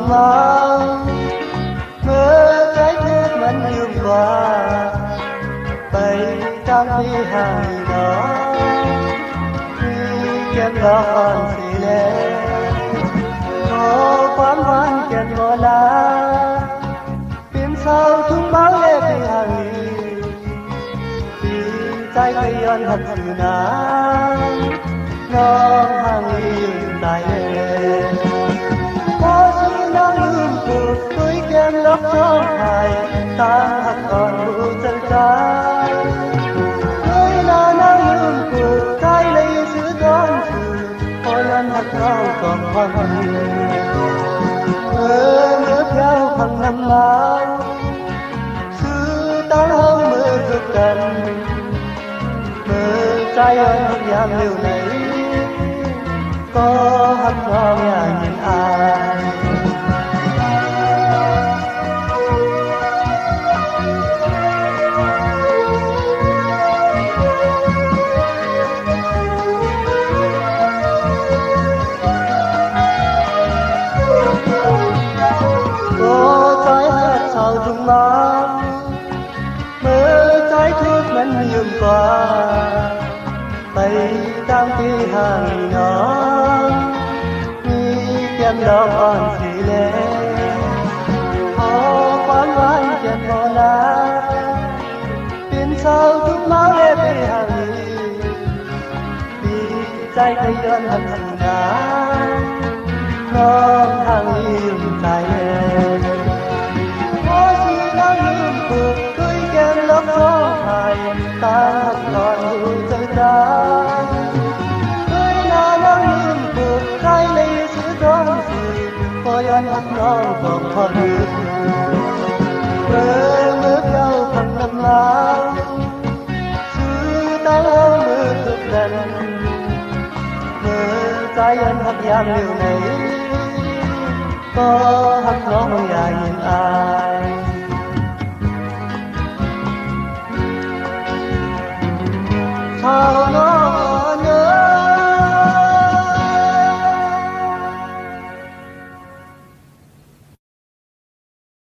thùng máu mơ trái thước vẫn nhung qua bay trong đi hàng đó khi kem đó còn xì lệ có quán văn kèn ngõ lá phim sao thùng máu lệ đi hàng vì trái cây ăn hạt sự ná nó hàng tại lệ có sự nắng hương cuộc tôi kem lóc trong hài ta hạt còn bụi chân trái tôi là nắng hương cuộc trái lấy sự đón sự ôi lần hạt cao còn hoang mơ theo thằng năm máu sự tan hông mơ rực cần mơ trái ơi hạt giam liều này có hắt lo nhà nhìn ai có trái hạt sau thùng máu mơ trái thuốc vẫn nhường qua tay đang đi hàng nó kem đó còn xì lệ có quán quán kem ngõ lá tiền sao thuốc máu lê về hàng vì trái cây ơn hận hận đá nó hàng im tại lệ có gì đang hương cuộc tôi kem lóc gió hài ta còn hương rơi trái ôi anh hắt non còn hoa hương mơ theo thằng năm máu sự ta mơ thực lần mơ trái anh hắt giam liều này có hắt nó nhà nhìn ai